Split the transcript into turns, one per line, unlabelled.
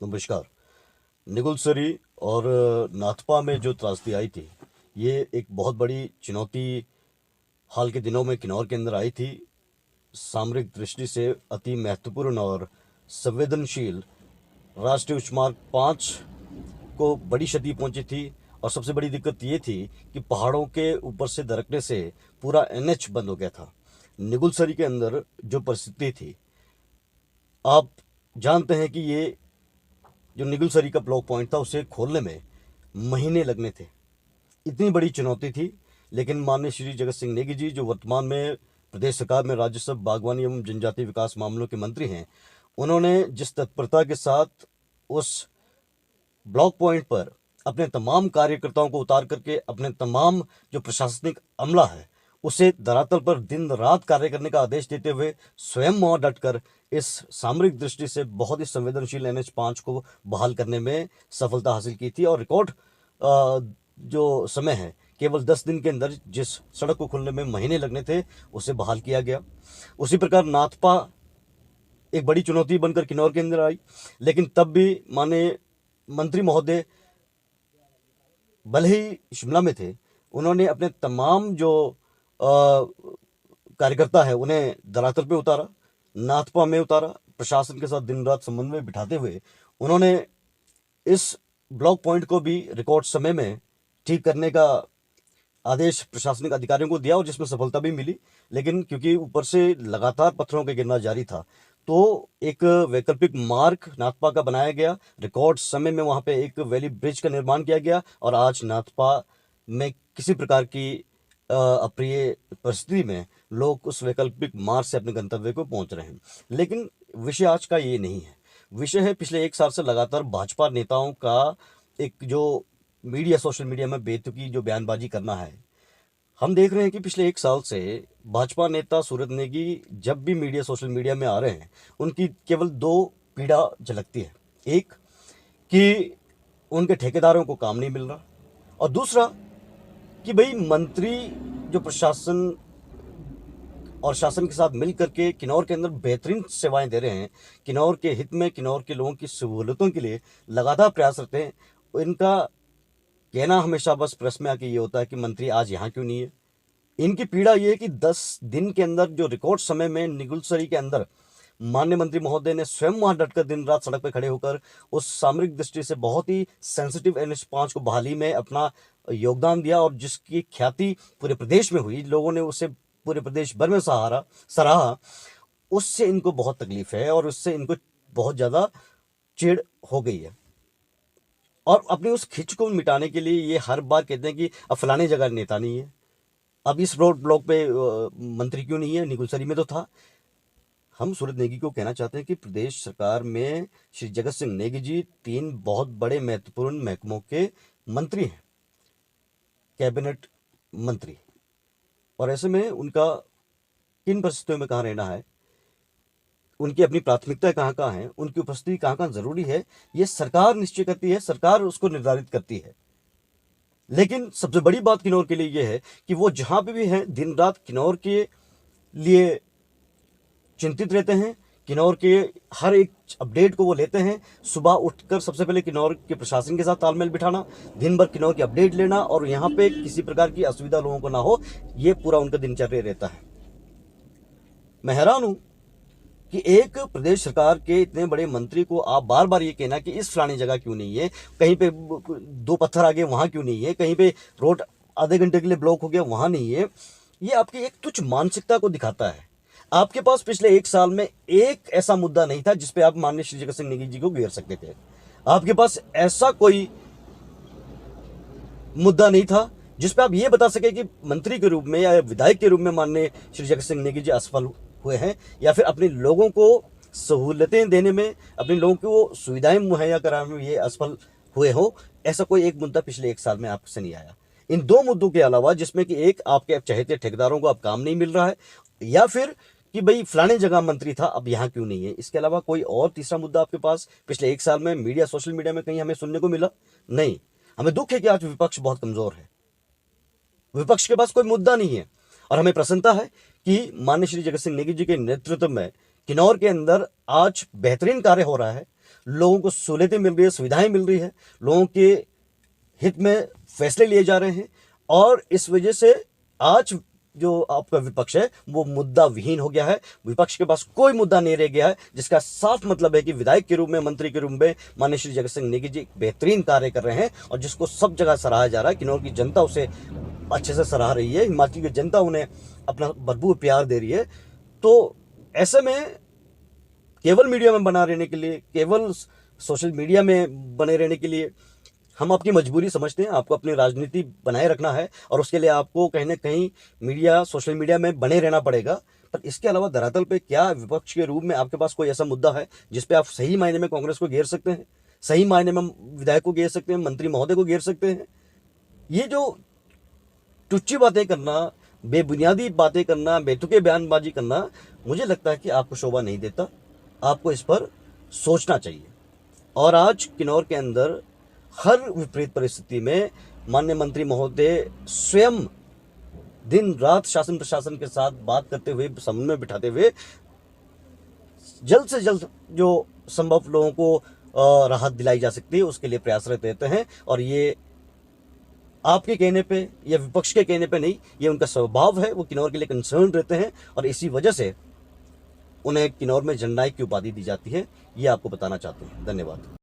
नमस्कार। निगुलसरी और नाथपा में जो त्रासदी आई थी, ये एक बहुत बड़ी चुनौती हाल के दिनों में किन्नौर के अंदर आई थी। सामरिक दृष्टि से अति महत्वपूर्ण और संवेदनशील राष्ट्रीय उच्च मार्ग 5 को बड़ी क्षति पहुंची थी। और सबसे बड़ी दिक्कत ये थी कि पहाड़ों के ऊपर से दरकने से पूरा एनएच बंद हो गया था। निगुलसरी के अंदर जो परिस्थिति थी, आप जानते हैं कि ये जो निगुलसरी का ब्लॉक पॉइंट था, उसे खोलने में महीने लगने थे। इतनी बड़ी चुनौती थी, लेकिन माननीय श्री जगत सिंह नेगी जी, जो वर्तमान में प्रदेश सरकार में राज्यसभा बागवानी एवं जनजातीय विकास मामलों के मंत्री हैं, उन्होंने जिस तत्परता के साथ उस ब्लॉक पॉइंट पर अपने तमाम कार्यकर्ताओं को उतार करके अपने तमाम जो प्रशासनिक अमला है उसे धरातल पर दिन रात कार्य करने का आदेश देते हुए स्वयं वहां डटकर इस सामरिक दृष्टि से बहुत ही संवेदनशील NH5 को बहाल करने में सफलता हासिल की थी। और रिकॉर्ड जो समय है, केवल 10 दिन के अंदर जिस सड़क को खुलने में महीने लगने थे, उसे बहाल किया गया। उसी प्रकार नाथपा एक बड़ी चुनौती बनकर किन्नौर के अंदर आई, लेकिन तब भी माननीय मंत्री महोदय भले ही शिमला में थे, उन्होंने अपने तमाम जो कार्यकर्ता है उन्हें धरातल पे उतारा, नाथपा में उतारा। प्रशासन के साथ दिन रात समन्वय बिठाते हुए उन्होंने इस ब्लॉक पॉइंट को भी रिकॉर्ड समय में ठीक करने का आदेश प्रशासनिक अधिकारियों को दिया, और जिसमें सफलता भी मिली। लेकिन क्योंकि ऊपर से लगातार पत्थरों का गिरना जारी था, तो एक वैकल्पिक मार्ग नाथपा का बनाया गया। रिकॉर्ड समय में वहां पे एक वैली ब्रिज का निर्माण किया गया, और आज नाथपा में किसी प्रकार की अप्रिय परिस्थिति में लोग उस वैकल्पिक मार्ग से अपने गंतव्य को पहुंच रहे हैं। लेकिन विषय आज का ये नहीं है। विषय है पिछले 1 साल से लगातार भाजपा नेताओं का एक जो सोशल मीडिया में बेतुकी जो बयानबाजी करना है। हम देख रहे हैं कि पिछले 1 साल से भाजपा नेता सूरत नेगी जब भी सोशल मीडिया में आ रहे हैं, उनकी केवल 2 पीड़ा झलकती है। एक कि उनके ठेकेदारों को काम नहीं मिल रहा, और दूसरा कि भाई मंत्री जो प्रशासन और शासन के साथ मिल करके किन्नौर के अंदर बेहतरीन सेवाएं दे रहे हैं, किन्नौर के हित में, किन्नौर के लोगों की सहूलतों के लिए लगातार प्रयास करते हैं, इनका कहना हमेशा बस प्रेस में आके ये होता है कि मंत्री आज यहाँ क्यों नहीं है। इनकी पीड़ा ये है कि 10 दिन के अंदर जो रिकॉर्ड समय में निगुलसरी के अंदर माननीय मंत्री महोदय ने स्वयं वहां डटकर दिन रात सड़क पर खड़े होकर उस सामरिक दृष्टि से बहुत ही सेंसिटिव NH5 को बहाली में अपना योगदान दिया, और जिसकी ख्याति पूरे प्रदेश में हुई, लोगों ने उसे पूरे प्रदेश भर में सराहा। उससे इनको बहुत तकलीफ है, और उससे इनको बहुत ज़्यादा चिढ़ हो गई है। और अपनी उस खिंच को मिटाने के लिए ये हर बार कहते हैं कि अब फलाने जगह नेता नहीं है, अब इस रोड ब्लॉक पे मंत्री क्यों नहीं है, निगुलसरी में तो था। हम सूरत नेगी को कहना चाहते हैं कि प्रदेश सरकार में श्री जगत सिंह नेगी जी 3 बहुत बड़े महत्वपूर्ण महकमों के मंत्री हैं, कैबिनेट मंत्री, और ऐसे में उनका किन परिस्थितियों में कहाँ रहना है, उनकी अपनी प्राथमिकता कहाँ कहाँ है, उनकी उपस्थिति कहाँ कहाँ जरूरी है, ये सरकार निश्चय करती है, सरकार उसको निर्धारित करती है। लेकिन सबसे बड़ी बात किन्नौर के लिए यह है कि वो जहां पे भी हैं, दिन रात किन्नौर के लिए चिंतित रहते हैं। किन्नौर के हर एक अपडेट को वो लेते हैं। सुबह उठकर सबसे पहले किन्नौर के प्रशासन के साथ तालमेल बिठाना, दिन भर किन्नौर की अपडेट लेना, और यहाँ पे किसी प्रकार की असुविधा लोगों को ना हो, ये पूरा उनका दिनचर्या रहता है। मैं हैरान हूं कि एक प्रदेश सरकार के इतने बड़े मंत्री को आप बार बार ये कहना कि इस फलानी जगह क्यों नहीं है, कहीं पे 2 पत्थर आगे वहां क्यों नहीं है, कहीं पे रोड आधे घंटे के लिए ब्लॉक हो गया वहां नहीं है, ये आपकी एक तुच्छ मानसिकता को दिखाता है। आपके पास पिछले 1 साल में एक ऐसा मुद्दा नहीं था जिसपे आप माननीय श्री जगत सिंह नेगी जी को घेर सकते थे। आपके पास ऐसा कोई मुद्दा नहीं था जिसपे आप ये बता सके कि मंत्री के रूप में या विधायक के रूप में माननीय श्री जगत सिंह नेगी जी असफल हुए हैं, या फिर अपने लोगों को सहूलतें देने में, अपने लोगों को सुविधाएं मुहैया कराने में ये असफल हुए हो। ऐसा कोई एक मुद्दा पिछले 1 साल में आपसे नहीं आया। इन 2 मुद्दों के अलावा, जिसमें कि एक आपके चहेते ठेकेदारों को अब काम नहीं मिल रहा है, या फिर कि भाई फलाने जगह मंत्री था अब यहाँ क्यों नहीं है, इसके अलावा कोई और तीसरा मुद्दा आपके पास पिछले 1 साल में सोशल मीडिया में कहीं हमें सुनने को मिला नहीं। हमें दुख है कि आज विपक्ष बहुत कमजोर है, विपक्ष के पास कोई मुद्दा नहीं है, और हमें प्रसन्नता है कि माननीय श्री जगत सिंह नेगी जी के नेतृत्व में किन्नौर के अंदर आज बेहतरीन कार्य हो रहा है, लोगों को सहूलियतें मिल रही है, सुविधाएं मिल रही है, लोगों के हित में फैसले लिए जा रहे हैं, और इस वजह से आज जो आपका विपक्ष है वो मुद्दा विहीन हो गया है। विपक्ष के पास कोई मुद्दा नहीं रह गया है, जिसका साफ मतलब है कि विधायक के रूप में, मंत्री के रूप में माननीय श्री जगत सिंह नेगी जी बेहतरीन कार्य कर रहे हैं और जिसको सब जगह सराहा जा रहा है। किन्नौर की जनता उसे अच्छे से सराह रही है, हिमाचल की जनता उन्हें अपना भरपूर प्यार दे रही है। तो ऐसे में केवल मीडिया में बना रहने के लिए, केवल सोशल मीडिया में बने रहने के लिए हम आपकी मजबूरी समझते हैं। आपको अपनी राजनीति बनाए रखना है और उसके लिए आपको कहीं ना कहीं मीडिया, सोशल मीडिया में बने रहना पड़ेगा। पर इसके अलावा धरातल पे क्या विपक्ष के रूप में आपके पास कोई ऐसा मुद्दा है जिस पे आप सही मायने में कांग्रेस को घेर सकते हैं, सही मायने में विधायक को घेर सकते हैं, मंत्री महोदय को घेर सकते हैं? ये जो टुच्ची बातें करना, बेबुनियादी बातें करना, बेतुके बयानबाजी करना, मुझे लगता है कि आपको शोभा नहीं देता। आपको इस पर सोचना चाहिए। और आज किन्नौर के अंदर हर विपरीत परिस्थिति में माननीय मंत्री महोदय स्वयं दिन रात शासन प्रशासन के साथ बात करते हुए, समन्वय बिठाते हुए जल्द से जल्द जो संभव लोगों को राहत दिलाई जा सकती है उसके लिए प्रयासरत रहते हैं। और ये आपके कहने पे या विपक्ष के कहने पे नहीं, ये उनका स्वभाव है। वो किन्नौर के लिए कंसर्न रहते हैं और इसी वजह से उन्हें किन्नौर में जननायक की उपाधि दी जाती है। ये आपको बताना चाहते हैं। धन्यवाद।